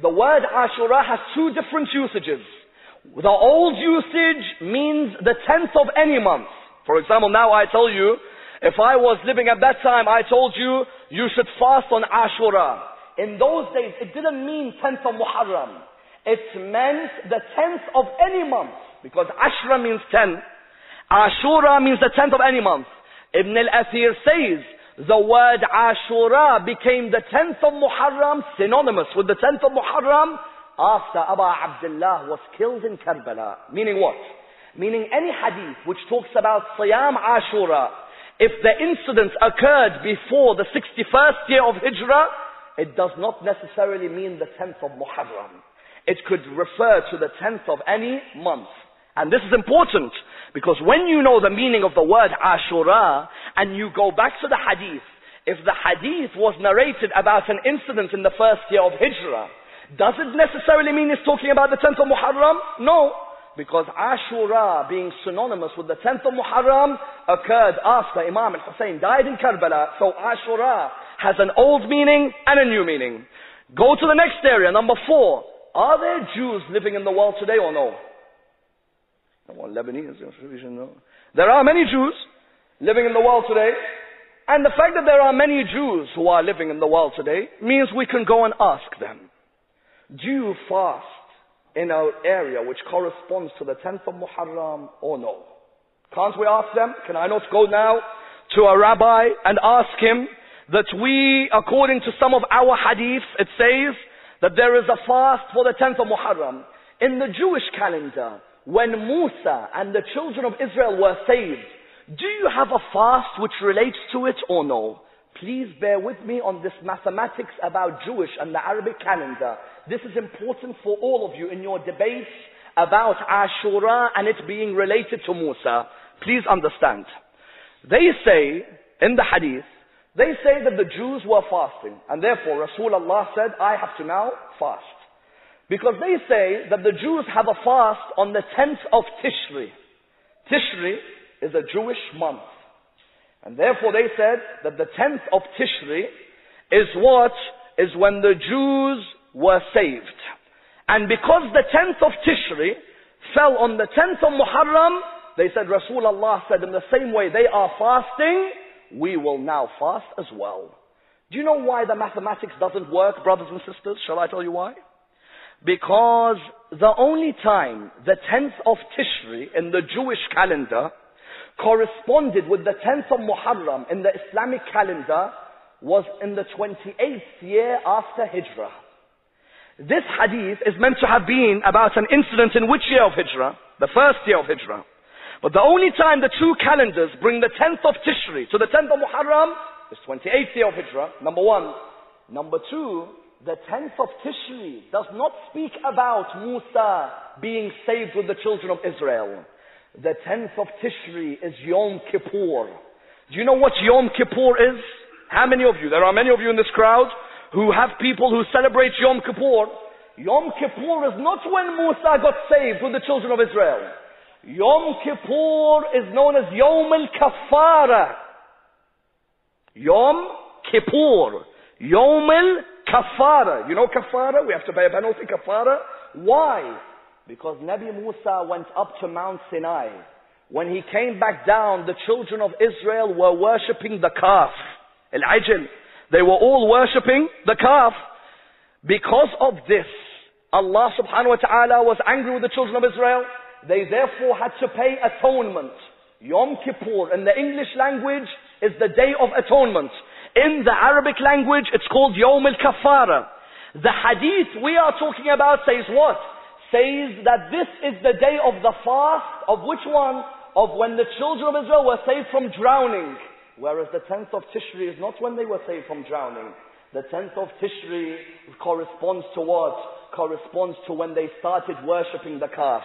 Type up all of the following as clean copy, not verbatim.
the word Ashura has two different usages. The old usage means the 10th of any month. For example, now I tell you, if I was living at that time, I told you, you should fast on Ashura. In those days, it didn't mean 10th of Muharram. It meant the 10th of any month. Because Ashura means 10. Ashura means the 10th of any month. Ibn al-Athir says, the word Ashura became the 10th of Muharram, synonymous with the 10th of Muharram, after Abu Abdullah was killed in Karbala. Meaning what? Meaning any hadith which talks about Siyam Ashura, if the incident occurred before the 61st year of Hijrah, it does not necessarily mean the 10th of Muharram. It could refer to the 10th of any month. And this is important, because when you know the meaning of the word Ashura, and you go back to the hadith, if the hadith was narrated about an incident in the first year of Hijrah, does it necessarily mean it's talking about the 10th of Muharram? No. Because Ashura, being synonymous with the 10th of Muharram, occurred after Imam al-Hussein died in Karbala. So Ashura has an old meaning and a new meaning. Go to the next area, number 4. Are there Jews living in the world today or no? Lebanese, no. There are many Jews living in the world today. And the fact that there are many Jews who are living in the world today means we can go and ask them, do you fast in an area which corresponds to the 10th of Muharram or no? Can't we ask them? Can I not go now to a rabbi and ask him that we, according to some of our hadiths, it says that there is a fast for the 10th of Muharram. In the Jewish calendar, when Musa and the children of Israel were saved, do you have a fast which relates to it or no? Please bear with me on this mathematics about Jewish and the Arabic calendar. This is important for all of you in your debates about Ashura and it being related to Musa. Please understand. They say, in the hadith, they say that the Jews were fasting. And therefore Rasulullah said, I have to now fast. Because they say that the Jews have a fast on the 10th of Tishri. Tishri is a Jewish month. And therefore they said that the 10th of Tishri is what? Is when the Jews were saved. And because the 10th of Tishri fell on the 10th of Muharram, they said, Rasulullah said, in the same way they are fasting, we will now fast as well. Do you know why the mathematics doesn't work, brothers and sisters? Shall I tell you why? Because the only time the 10th of Tishri in the Jewish calendar corresponded with the 10th of Muharram in the Islamic calendar was in the 28th year after Hijrah. This hadith is meant to have been about an incident in which year of Hijrah? The first year of Hijrah. But the only time the two calendars bring the 10th of Tishri to the 10th of Muharram is 28th year of Hijrah, number 1. Number 2, the 10th of Tishri does not speak about Musa being saved with the children of Israel. The 10th of Tishri is Yom Kippur. Do you know what Yom Kippur is? How many of you? There are many of you in this crowd who have people who celebrate Yom Kippur. Yom Kippur is not when Musa got saved with the children of Israel. Yom Kippur is known as Yom al-Kaffara. Yom Kippur. Yom al-Kaffara. You know Kaffara? We have to pay a penalty, Kaffara. Why? Because Nabi Musa went up to Mount Sinai. When he came back down, the children of Israel were worshipping the calf. Al-Ajl. They were all worshipping the calf. Because of this, Allah subhanahu wa ta'ala was angry with the children of Israel. They therefore had to pay atonement. Yom Kippur in the English language is the Day of Atonement. In the Arabic language, it's called Yom al-Kaffara. The hadith we are talking about says what? Says that this is the day of the fast, of which one? Of when the children of Israel were saved from drowning. Whereas the 10th of Tishri is not when they were saved from drowning. The 10th of Tishri corresponds to what? Corresponds to when they started worshipping the calf.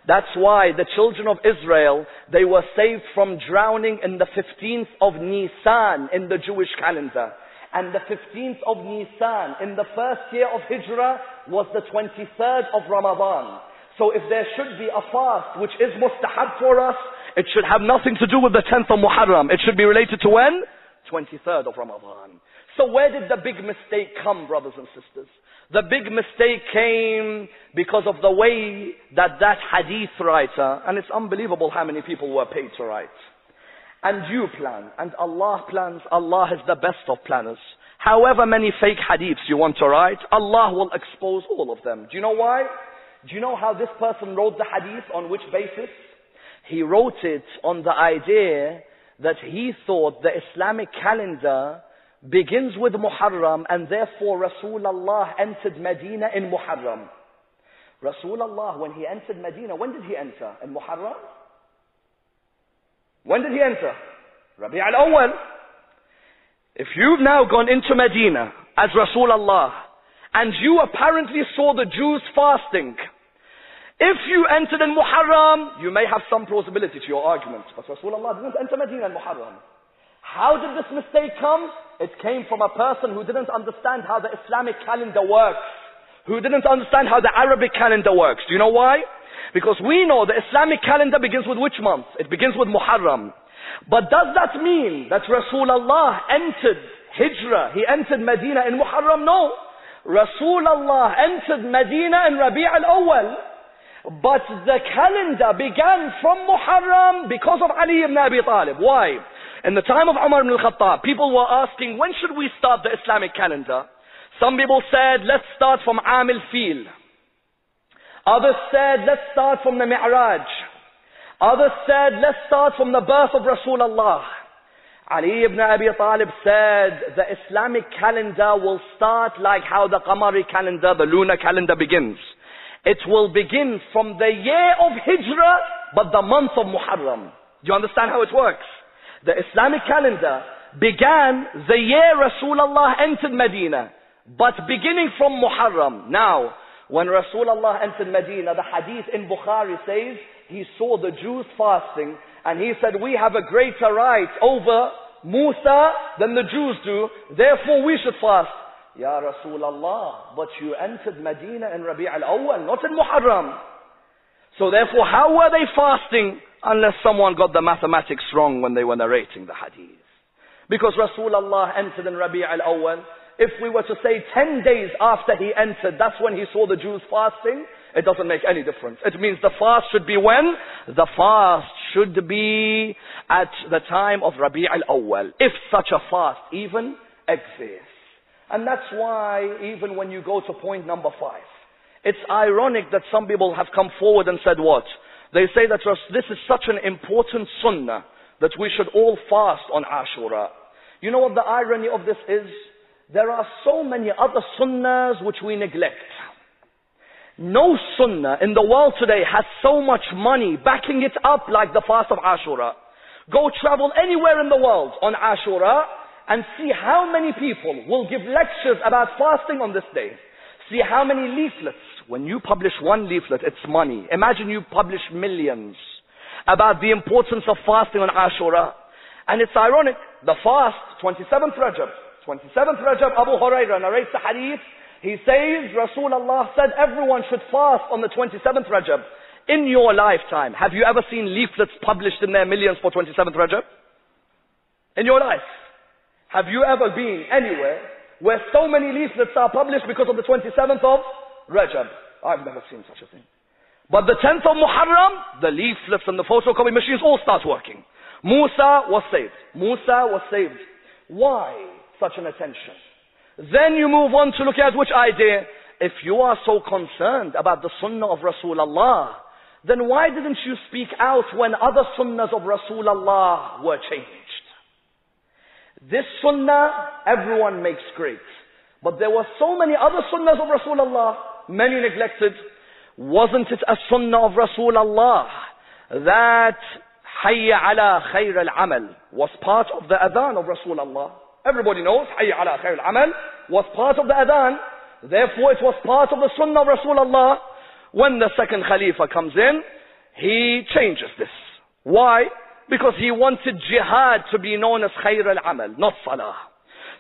That's why the children of Israel, they were saved from drowning in the 15th of Nisan in the Jewish calendar. And the 15th of Nisan in the first year of Hijrah was the 23rd of Ramadan. So if there should be a fast which is mustahab for us, it should have nothing to do with the 10th of Muharram. It should be related to when? 23rd of Ramadan. So where did the big mistake come, brothers and sisters? The big mistake came because of the way that hadith writer, and it's unbelievable how many people were paid to write. And you plan, and Allah plans. Allah is the best of planners. However many fake hadiths you want to write, Allah will expose all of them. Do you know why? Do you know how this person wrote the hadith? On which basis? He wrote it on the idea that he thought the Islamic calendar begins with Muharram, and therefore Rasulullah entered Medina in Muharram. Rasulullah, when he entered Medina, when did he enter? In Muharram? When did he enter? Rabi' al-Awwal. If you've now gone into Medina as Rasulullah, and you apparently saw the Jews fasting, if you entered in Muharram, you may have some plausibility to your argument. But Rasulullah didn't enter Medina in Muharram. How did this mistake come? It came from a person who didn't understand how the Islamic calendar works. Who didn't understand how the Arabic calendar works. Do you know why? Because we know the Islamic calendar begins with which month? It begins with Muharram. But does that mean that Rasulullah entered Hijrah, he entered Medina in Muharram? No. Rasulullah entered Medina in Rabi' al-Awwal. But the calendar began from Muharram because of Ali ibn Abi Talib. Why? In the time of Umar ibn al-Khattab, people were asking, when should we start the Islamic calendar? Some people said, let's start from Am al-Fil. Others said, let's start from the Mi'raj. Others said, let's start from the birth of Rasulullah. Ali ibn Abi Talib said, the Islamic calendar will start like how the Qamari calendar, the lunar calendar begins. It will begin from the year of Hijrah, but the month of Muharram. Do you understand how it works? The Islamic calendar began the year Rasulullah entered Medina, but beginning from Muharram. Now, when Rasulullah entered Medina, the hadith in Bukhari says, he saw the Jews fasting, and he said, we have a greater right over Musa than the Jews do, therefore we should fast. Ya Rasulullah, but you entered Medina in Rabi' al-Awwal, not in Muharram. So therefore, how were they fasting? Unless someone got the mathematics wrong when they were narrating the hadith. Because Rasulullah entered in Rabi' al-Awwal. If we were to say 10 days after he entered, that's when he saw the Jews fasting, it doesn't make any difference. It means the fast should be when? The fast should be at the time of Rabi' al-Awwal. If such a fast even exists. And that's why even when you go to point number 5, it's ironic that some people have come forward and said what? They say that this is such an important sunnah that we should all fast on Ashura. You know what the irony of this is? There are so many other sunnahs which we neglect. No sunnah in the world today has so much money backing it up like the fast of Ashura. Go travel anywhere in the world on Ashura and see how many people will give lectures about fasting on this day. See how many leaflets. When you publish one leaflet, it's money. Imagine you publish millions about the importance of fasting on Ashura. And it's ironic, the fast, 27th Rajab. 27th Rajab, Abu Hurairah narrates the hadith. He says, Rasulullah said everyone should fast on the 27th Rajab. In your lifetime, have you ever seen leaflets published in their millions for 27th Rajab? In your life? Have you ever been anywhere where so many leaflets are published because of the 27th of Rajab? I've never seen such a thing. But the 10th of Muharram, the leaflets and the photocopy machines all start working. Musa was saved. Musa was saved. Why such an attention? Then you move on to look at which idea. If you are so concerned about the sunnah of Rasulullah, then why didn't you speak out when other sunnahs of Rasulullah were changed? This sunnah, everyone makes great. But there were so many other sunnahs of Rasulullah, many neglected. Wasn't it a sunnah of Rasulullah that Hayya ala khair al-amal was part of the adhan of Rasulullah? Everybody knows Hayya ala khair al-amal was part of the adhan. Therefore it was part of the sunnah of Rasulullah. When the second Khalifa comes in, he changes this. Why? Because he wanted jihad to be known as khair al-amal, not salah.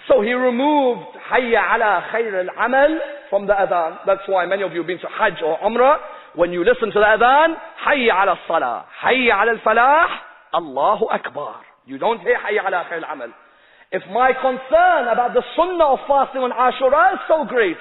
So he removed Hayya ala khair al-amal from the adhan. That's why many of you have been to Hajj or Umrah. When you listen to the adhan, Hayya ala salah, Hayya ala al-falah, Allahu Akbar. You don't hear Hayya ala khair al-amal. If my concern about the sunnah of fasting on Ashura is so great,